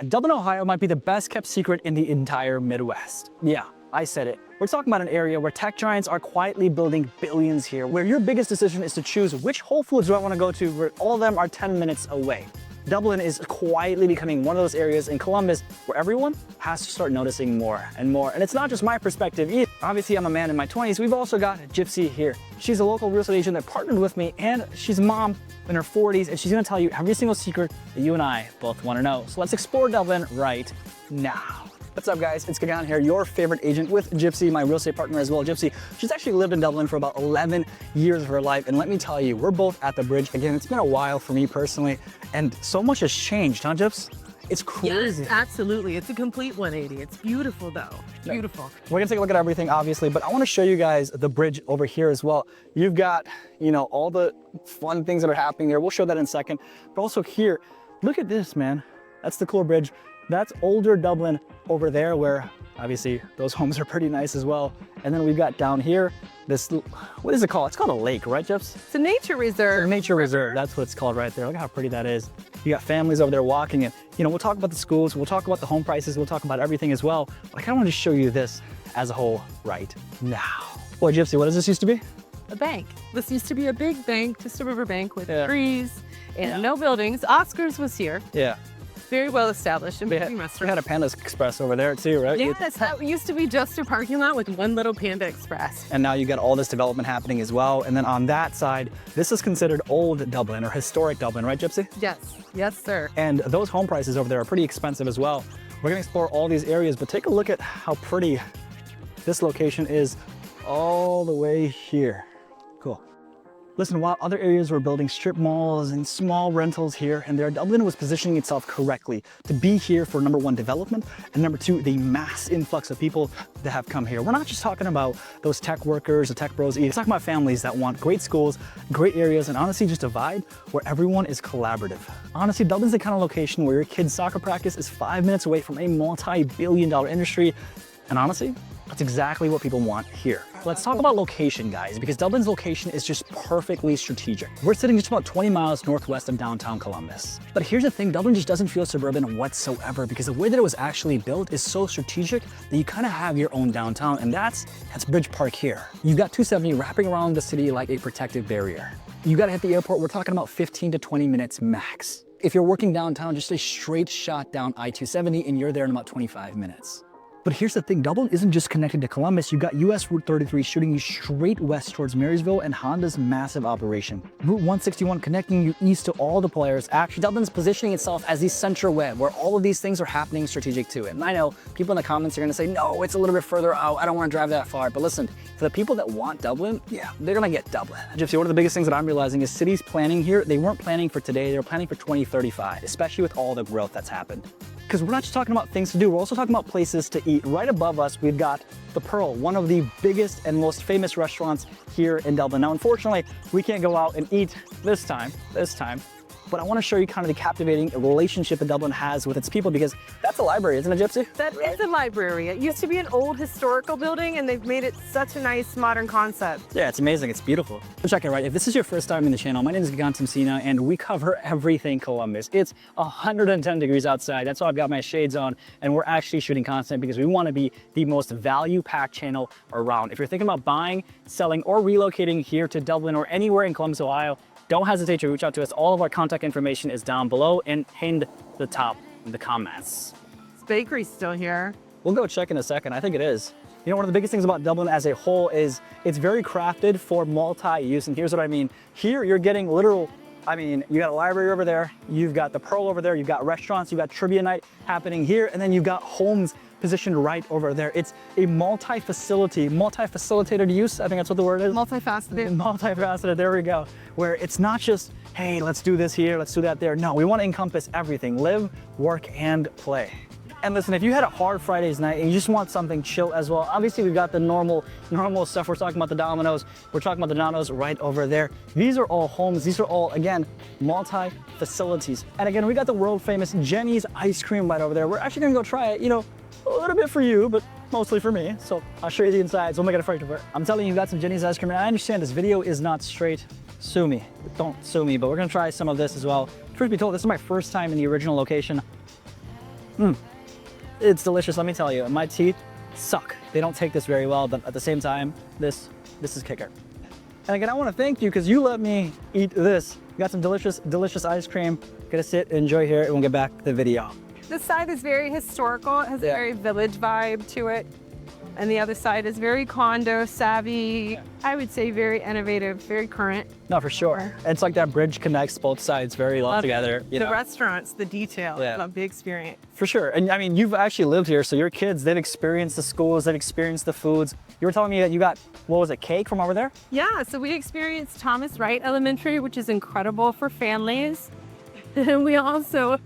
Dublin, Ohio might be the best kept secret in the entire Midwest. Yeah, I said it. We're talking about an area where tech giants are quietly building billions here, where your biggest decision is to choose which Whole Foods do I want to go to, where all of them are 10 minutes away. Dublin is quietly becoming one of those areas in Columbus where everyone has to start noticing more and more. And it's not just my perspective either. Obviously, I'm a man in my 20s. We've also got Gypsy here. She's a local real estate agent that partnered with me, and she's a mom in her 40s, and she's gonna tell you every single secret that you and I both wanna know. So let's explore Dublin right now. What's up, guys? It's Gagan here, your favorite agent with Gypsy, my real estate partner as well. Gypsy, she's actually lived in Dublin for about 11 years of her life. And let me tell you, we're both at the bridge. Again, it's been a while for me personally, and so much has changed, huh, Gyps? It's crazy. Yes, absolutely. It's a complete 180. It's beautiful, though. Beautiful. We're gonna take a look at everything, obviously, but I wanna show you guys the bridge over here as well. You've got, all the fun things that are happening there. We'll show that in a second. But also here, look at this, man. That's the cool bridge. That's older Dublin over there, where obviously those homes are pretty nice as well. And then we've got down here, this, what is it called? It's called a lake, right, Jeff? It's a nature reserve. It's a nature reserve, that's what it's called right there. Look how pretty that is. You got families over there walking, and we'll talk about the schools, we'll talk about the home prices, we'll talk about everything as well. But I kind of want to show you this as a whole right now. Boy, Gypsy, what does this used to be? A bank. This used to be a big bank, just a river bank with trees and no buildings. Oscars was here. Yeah. Very well established and we big had restaurant. a Panda Express over there too, right? Yes, that used to be just a parking lot with one little Panda Express. And now you got all this development happening as well. And then on that side, this is considered old Dublin or historic Dublin, right, Gypsy? Yes, yes, sir. And those home prices over there are pretty expensive as well. We're gonna explore all these areas, but take a look at how pretty this location is all the way here. Cool. Listen, while other areas were building strip malls and small rentals here and there, Dublin was positioning itself correctly to be here for number one, development, and number two, the mass influx of people that have come here. We're not just talking about those tech workers, the tech bros, it's talking about families that want great schools, great areas, and honestly just a vibe where everyone is collaborative. Honestly, Dublin's the kind of location where your kid's soccer practice is 5 minutes away from a multi-billion-dollar industry, and honestly, that's exactly what people want here. Let's talk about location, guys, because Dublin's location is just perfectly strategic. We're sitting just about 20 miles northwest of downtown Columbus. But here's the thing, Dublin just doesn't feel suburban whatsoever, because the way that it was actually built is so strategic that you kind of have your own downtown, and that's Bridge Park here. You've got 270 wrapping around the city like a protective barrier. You gotta hit the airport, we're talking about 15 to 20 minutes max. If you're working downtown, just a straight shot down I-270 and you're there in about 25 minutes. But here's the thing, Dublin isn't just connected to Columbus. You've got US Route 33 shooting you straight west towards Marysville and Honda's massive operation. Route 161 connecting you east to all the players. Actually, Dublin's positioning itself as the center web where all of these things are happening strategic to it. And I know people in the comments are gonna say, no, it's a little bit further out. I don't wanna drive that far. But listen, for the people that want Dublin, yeah, they're gonna get Dublin. Gypsy, one of the biggest things that I'm realizing is cities planning here, they weren't planning for today, they were planning for 2035, especially with all the growth that's happened. Because we're not just talking about things to do, we're also talking about places to eat. Right above us, we've got The Pearl, one of the biggest and most famous restaurants here in Dublin. Now, unfortunately, we can't go out and eat this time, but I want to show you kind of the captivating relationship that Dublin has with its people, because that's a library, isn't it, Gypsy? That is a library. It used to be an old historical building, and they've made it such a nice modern concept. Yeah, it's amazing. It's beautiful. Check it right. If this is your first time in the channel, my name is Gagan, and we cover everything Columbus. It's 110 degrees outside. That's why I've got my shades on, and we're actually shooting content because we want to be the most value-packed channel around. If you're thinking about buying, selling, or relocating here to Dublin or anywhere in Columbus, Ohio, don't hesitate to reach out to us. All of our contact information is down below and pinned to the top of the comments. This bakery's still here. We'll go check in a second. I think it is. One of the biggest things about Dublin as a whole is it's very crafted for multi-use. And here's what I mean. Here, you're getting literal, you got a library over there, you've got the Pearl over there, you've got restaurants, you've got trivia night happening here, and then you've got homes positioned right over there. It's a multi-facilitated use, I think that's what the word is. Multifaceted. Multifaceted, there we go. Where it's not just, hey, let's do this here, let's do that there. No, we want to encompass everything, live, work, and play. And listen, if you had a hard Friday's night and you just want something chill as well, obviously we've got the normal stuff. We're talking about the Domino's. We're talking about the Domino's right over there. These are all homes. These are all, again, multi-facilities. And again, we got the world famous Jenny's ice cream right over there. We're actually gonna go try it, a little bit for you, but mostly for me. So I'll show you the inside, so don't make it a fight over it. I'm telling you, got some Jenny's ice cream, and I understand this video is not straight. Sue me. Don't sue me, but we're gonna try some of this as well. Truth be told, this is my first time in the original location. It's delicious, let me tell you. My teeth suck. They don't take this very well, but at the same time, this is kicker. And again, I want to thank you because you let me eat this. We got some delicious ice cream. Gonna sit and enjoy here and we'll get back to the video. This side is very historical. It has a very village vibe to it. And the other side is very condo savvy. I would say very innovative, very current. No, for sure. It's like that bridge connects both sides very well together. The restaurants, the detail, love the experience. For sure. And I mean, you've actually lived here, so your kids, they've experienced the schools, they've experienced the foods. You were telling me that you got, what was it, cake from over there? Yeah, so we experienced Thomas Wright Elementary, which is incredible for families. And we also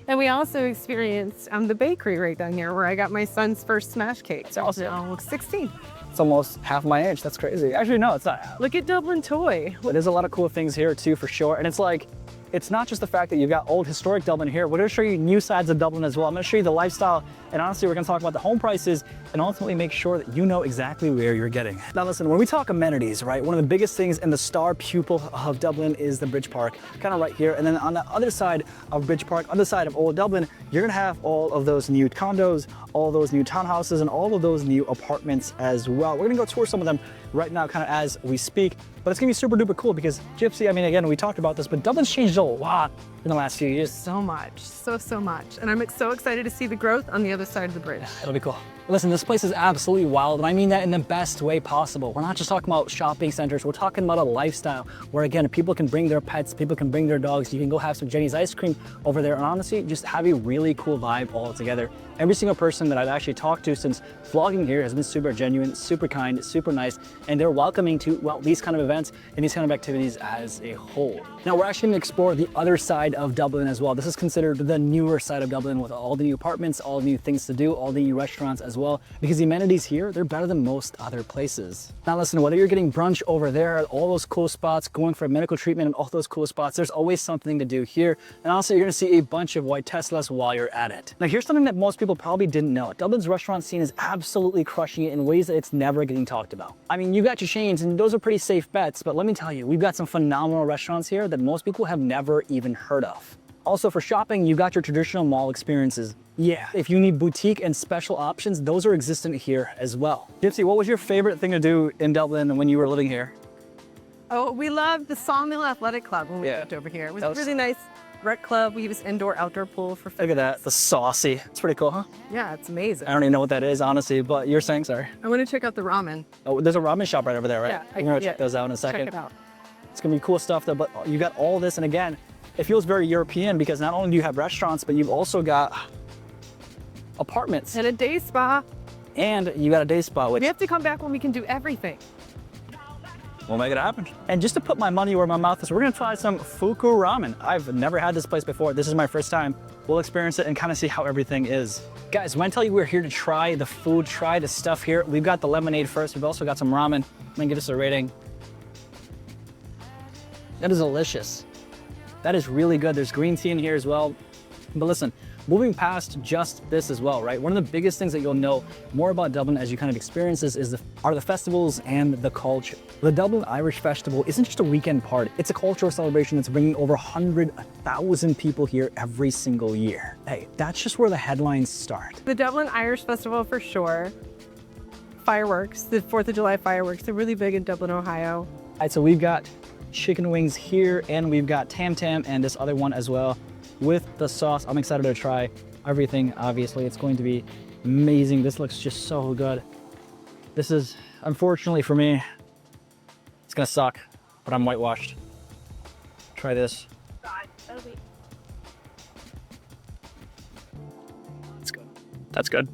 experienced the bakery right down here where I got my son's first smash cake. So awesome. 16. It's almost half my age. That's crazy. Actually, no, it's not. Look at Dublin Toy. There's a lot of cool things here too, for sure. And it's like, it's not just the fact that you've got old historic Dublin here. We're gonna show you new sides of Dublin as well. I'm gonna show you the lifestyle, and honestly, we're gonna talk about the home prices and ultimately make sure that you know exactly where you're getting. Now listen, when we talk amenities, right, one of the biggest things in the star pupil of Dublin is the Bridge Park, kind of right here. And then on the other side of Bridge Park, other side of Old Dublin, you're gonna have all of those new condos, all those new townhouses, and all of those new apartments as well. We're gonna go tour some of them right now, kind of as we speak. But it's gonna be super duper cool because Gypsy, I mean, again, we talked about this, but Dublin's changed a lot in the last few years. So much, so much. And I'm so excited to see the growth on the other side of the bridge. It'll be cool. Listen, this place is absolutely wild, and I mean that in the best way possible. We're not just talking about shopping centers, we're talking about a lifestyle where, again, people can bring their pets, people can bring their dogs, you can go have some Jenny's ice cream over there, and honestly, just have a really cool vibe all together. Every single person that I've actually talked to since vlogging here has been super genuine, super kind, super nice, and they're welcoming to, well, these kind of events and these kind of activities as a whole. Now, we're actually gonna explore the other side of Dublin as well. This is considered the newer side of Dublin with all the new apartments, all the new things to do, all the new restaurants as well, because the amenities here, they're better than most other places. Now listen, whether you're getting brunch over there, all those cool spots, going for medical treatment and all those cool spots, there's always something to do here. And also you're gonna see a bunch of white Teslas while you're at it. Now here's something that most people probably didn't know. Dublin's restaurant scene is absolutely crushing it in ways that it's never getting talked about. I mean, you got your chains and those are pretty safe bets, but let me tell you, we've got some phenomenal restaurants here that most people have never even heard of. Also for shopping, you got your traditional mall experiences. Yeah, if you need boutique and special options, those are existent here as well. Gypsy, what was your favorite thing to do in Dublin when you were living here? Oh, we loved the Sawmill Athletic Club when we lived over here. It was really nice rec club. We use indoor outdoor pool for Look at that, the saucy. It's pretty cool, huh? Yeah, it's amazing. I don't even know what that is, honestly, but you're saying, sorry. I want to check out the ramen. Oh, there's a ramen shop right over there, right? Yeah, I'm gonna check those out in a second. Check it out. It's gonna be cool stuff though, but you got all this, and again, it feels very European because not only do you have restaurants, but you've also got apartments. And a day spa. And you got a day spa, which... We have to come back when we can do everything. We'll make it happen. And just to put my money where my mouth is, we're gonna try some fuku ramen. I've never had this place before. This is my first time. We'll experience it and kind of see how everything is. Guys, when I tell you we're here to try the food, try the stuff here, we've got the lemonade first. We've also got some ramen. I'm gonna give this a rating. That is delicious. That is really good. There's green tea in here as well. But listen, moving past just this as well, right? One of the biggest things that you'll know more about Dublin as you kind of experience this are the festivals and the culture. The Dublin Irish Festival isn't just a weekend party. It's a cultural celebration that's bringing over 100,000 people here every single year. Hey, that's just where the headlines start. The Dublin Irish Festival for sure. Fireworks, the 4th of July fireworks, they're really big in Dublin, Ohio. All right, so we've got chicken wings here, and we've got tam tam and this other one as well with the sauce. I'm excited to try everything. Obviously, it's going to be amazing. This looks just so good. This is, unfortunately for me, it's gonna suck, but I'm whitewashed. Try this. That's good. That's good.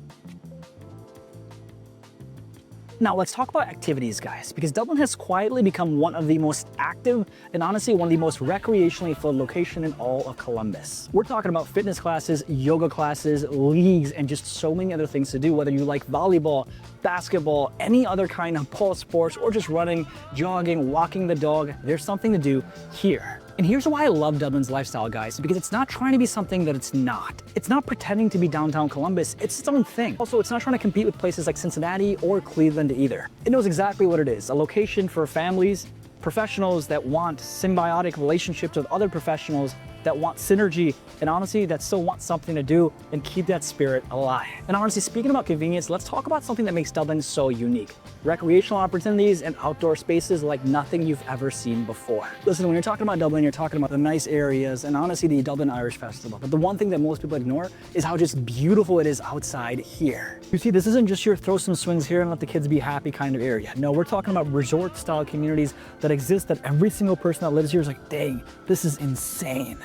Now let's talk about activities, guys, because Dublin has quietly become one of the most active and honestly one of the most recreationally filled locations in all of Columbus. We're talking about fitness classes, yoga classes, leagues, and just so many other things to do, whether you like volleyball, basketball, any other kind of ball sports, or just running, jogging, walking the dog, there's something to do here. And here's why I love Dublin's lifestyle, guys, because it's not trying to be something that it's not. It's not pretending to be downtown Columbus, it's its own thing. Also, it's not trying to compete with places like Cincinnati or Cleveland either. It knows exactly what it is, a location for families, professionals that want symbiotic relationships with other professionals, that want synergy, and honestly, that still want something to do and keep that spirit alive. And honestly, speaking about convenience, let's talk about something that makes Dublin so unique. Recreational opportunities and outdoor spaces like nothing you've ever seen before. Listen, when you're talking about Dublin, you're talking about the nice areas and honestly the Dublin Irish Festival. But the one thing that most people ignore is how just beautiful it is outside here. You see, this isn't just your throw some swings here and let the kids be happy kind of area. No, we're talking about resort style communities that exist that every single person that lives here is like, dang, this is insane.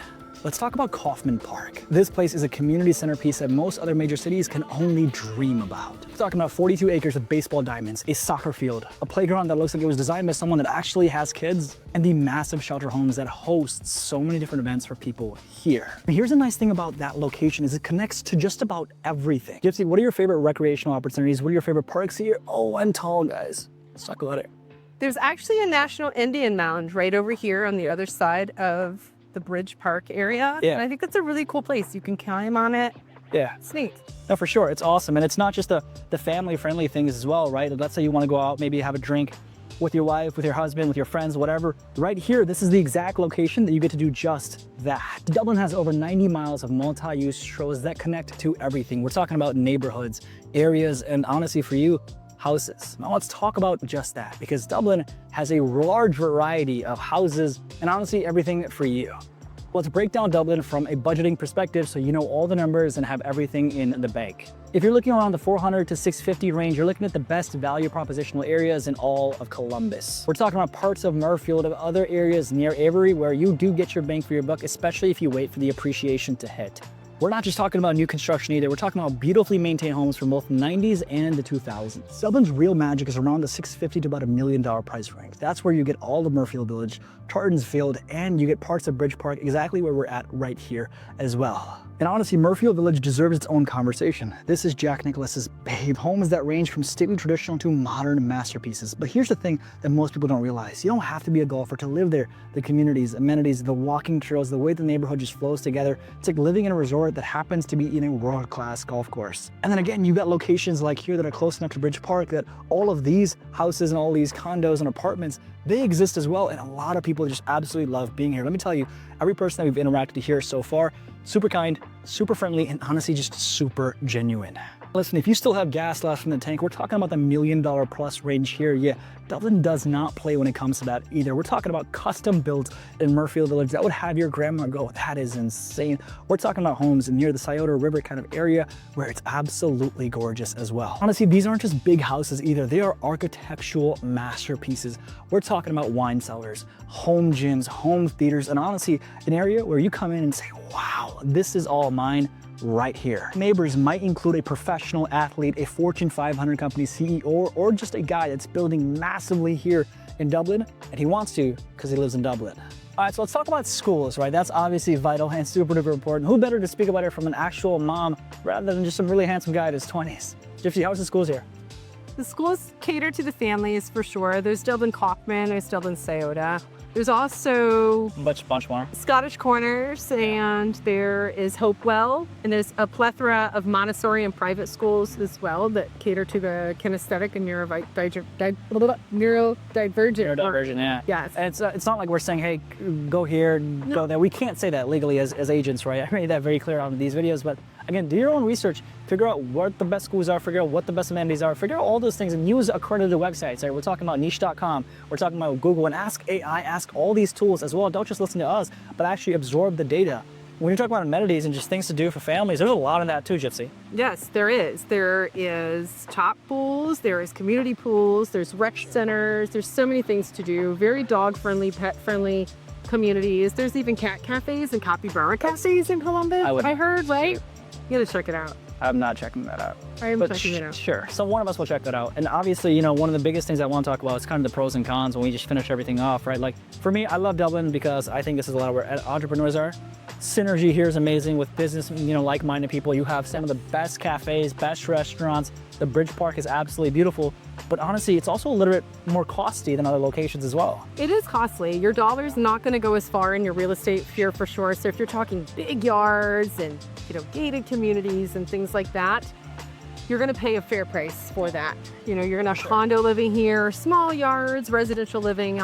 Let's talk about Kaufman Park. This place is a community centerpiece that most other major cities can only dream about. We're talking about 42 acres of baseball diamonds, a soccer field, a playground that looks like it was designed by someone that actually has kids, and the massive shelter homes that host so many different events for people here. And here's the nice thing about that location is it connects to just about everything. Gypsy, what are your favorite recreational opportunities? What are your favorite parks here? Oh, and tall guys. Let's talk about it. There's actually a National Indian Mound right over here on the other side of the Bridge Park area. Yeah. And I think that's a really cool place. You can climb on it. Yeah. It's neat. No, for sure. It's awesome. And it's not just the family-friendly things as well, right? Let's say you want to go out, maybe have a drink with your wife, with your husband, with your friends, whatever. Right here, this is the exact location that you get to do just that. Dublin has over 90 miles of multi-use trails that connect to everything. We're talking about neighborhoods, areas, and honestly for you, houses. Now let's talk about just that, because Dublin has a large variety of houses and honestly everything for you. Let's break down Dublin from a budgeting perspective so you know all the numbers and have everything in the bank. If you're looking around the 400 to 650 range, you're looking at the best value propositional areas in all of Columbus. We're talking about parts of Murfield, of other areas near Avery where you do get your bang for your buck, especially if you wait for the appreciation to hit. We're not just talking about new construction either, we're talking about beautifully maintained homes from both the 90s and the 2000s. Dublin's real magic is around the $650 to about $1 million price range. That's where you get all of Murfield Village, Tartan's Field, and you get parts of Bridge Park, exactly where we're at right here as well. And honestly, Murfield Village deserves its own conversation. This is Jack Nicklaus's Babe, homes that range from stately traditional to modern masterpieces. But here's the thing that most people don't realize. You don't have to be a golfer to live there. The communities, amenities, the walking trails, the way the neighborhood just flows together. It's like living in a resort that happens to be in a world-class golf course. And then again, you've got locations like here that are close enough to Bridge Park that all of these houses and all these condos and apartments, they exist as well. And a lot of people just absolutely love being here. Let me tell you, every person that we've interacted here so far, super kind, super friendly, and honestly just super genuine. Listen, if you still have gas left in the tank, we're talking about the $1 million plus range here. Yeah, Dublin does not play when it comes to that either. We're talking about custom built in Murfield Village that would have your grandma go, that is insane. We're talking about homes near the Scioto River kind of area where it's absolutely gorgeous as well. Honestly, these aren't just big houses either. They are architectural masterpieces. We're talking about wine cellars, home gyms, home theaters, and honestly, an area where you come in and say, wow, this is all mine right here. Neighbors might include a professional athlete, a Fortune 500 company CEO, or just a guy that's building massively here in Dublin, and he wants to because he lives in Dublin. All right, so let's talk about schools, right? That's obviously vital and super duper important. Who better to speak about it from an actual mom rather than just some really handsome guy in his 20s? Gypsy, how's the schools here? The schools cater to the families for sure. There's Dublin Kaufman, there's Dublin Scioto. There's also bunch more. Scottish Corners, and there is Hopewell, and there's a plethora of Montessori and private schools as well that cater to the kinesthetic and neurodivergent. Yeah. Yes. And it's not like we're saying, hey, go here, go there. We can't say that legally as agents, right? I made that very clear on these videos, but again, do your own research, figure out what the best schools are, figure out what the best amenities are, figure out all those things and use accredited websites. Right? We're talking about niche.com, we're talking about Google, and ask AI, ask all these tools as well. Don't just listen to us, but actually absorb the data. When you talk about amenities and just things to do for families, there's a lot in that too, Gypsy. Yes, there is. There is top pools, there is community pools, there's rec centers, there's so many things to do. Very dog-friendly, pet-friendly communities. There's even cat cafes and capybara cafes in Columbus, I heard, right? You gotta check it out. I'm not checking that out. I'm checking it out. Sure, so one of us will check that out. And obviously, you know, one of the biggest things I want to talk about is kind of the pros and cons when we just finish everything off, right? Like for me, I love Dublin because I think this is a lot where entrepreneurs are. Synergy here is amazing with business, you know, like-minded people. You have some of the best cafes, best restaurants. The Bridge Park is absolutely beautiful. But honestly, it's also a little bit more costly than other locations as well. It is costly. Your dollar's not going to go as far in your real estate here for sure. So if you're talking big yards and, you know, gated communities and things like that, you're going to pay a fair price for that. You know, you're going to have condo living here, small yards, residential living.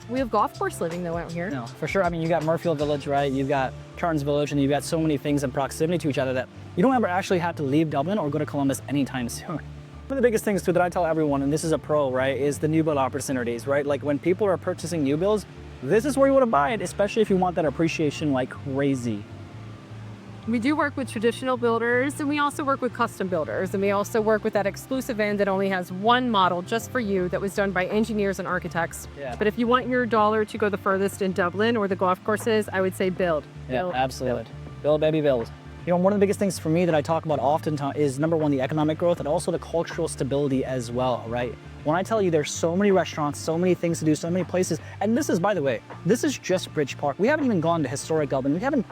We have golf course living though out here. No, for sure. I mean, you got Murfield Village, right? You've got Charters Village, and you've got so many things in proximity to each other that you don't ever actually have to leave Dublin or go to Columbus anytime soon. One of the biggest things too that I tell everyone, and this is a pro, right, is the new build opportunities, right? Like when people are purchasing new builds, this is where you want to buy it, especially if you want that appreciation like crazy. We do work with traditional builders, and we also work with custom builders, and we also work with that exclusive end that only has one model just for you that was done by engineers and architects. Yeah. But if you want your dollar to go the furthest in Dublin or the golf courses, I would say build. Yeah, Build, absolutely. build. Build, baby, build. You know, one of the biggest things for me that I talk about often is number one, the economic growth, and also the cultural stability as well, right? When I tell you there's so many restaurants, so many things to do, so many places, and this is, by the way, this is just Bridge Park. We haven't even gone to historic Dublin. We haven't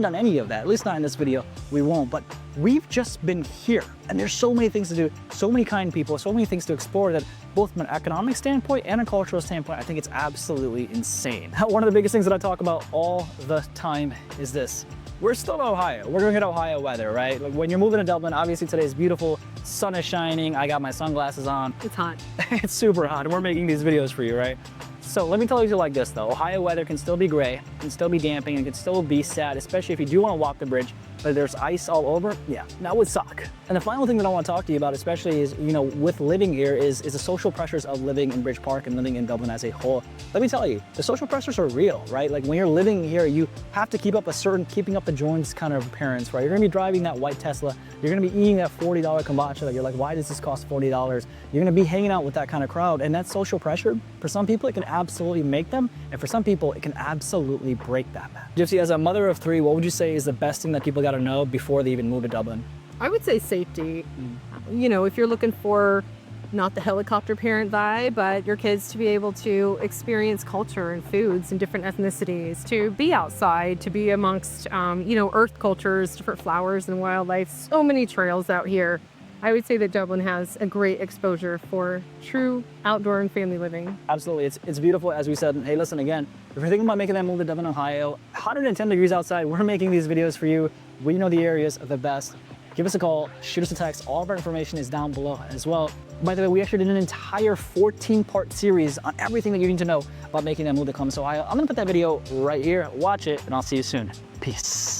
done any of that, at least not in this video. We won't, but we've just been here, and there's so many things to do, so many kind people, so many things to explore that both from an economic standpoint and a cultural standpoint, I think it's absolutely insane. One of the biggest things that I talk about all the time is this. We're still in Ohio. We're gonna get Ohio weather, right? Like when you're moving to Dublin, obviously today is beautiful, sun is shining, I got my sunglasses on. It's hot. It's super hot, and we're making these videos for you, right? So let me tell you like this though, Ohio weather can still be gray, can still be damping, and can still be sad, especially if you do want to walk the bridge, but there's ice all over, yeah, that would suck. And the final thing that I want to talk to you about, especially is, you know, with living here is the social pressures of living in Bridge Park and living in Dublin as a whole. Let me tell you, the social pressures are real, right? Like when you're living here, you have to keep up a certain keeping up the joints kind of appearance, right? You're gonna be driving that white Tesla, you're gonna be eating that $40 kombucha that you're like, why does this cost $40? You're gonna be hanging out with that kind of crowd, and that social pressure, for some people, it can absolutely make them, and for some people, it can absolutely break them. Gypsy, as a mother of three, what would you say is the best thing that people gotta know before they even move to Dublin? I would say safety. You know, if you're looking for not the helicopter parent vibe, but your kids to be able to experience culture and foods and different ethnicities, to be outside, to be amongst, you know, earth cultures, different flowers and wildlife, so many trails out here. I would say that Dublin has a great exposure for true outdoor and family living. Absolutely, it's beautiful, as we said. Hey, listen again, if you're thinking about making that move to Dublin, Ohio, 110 degrees outside, we're making these videos for you. We know the areas the best. Give us a call, shoot us a text. All of our information is down below as well. By the way, we actually did an entire 14-part series on everything that you need to know about making that move to Columbus, Ohio. I'm gonna put that video right here. Watch it, and I'll see you soon. Peace.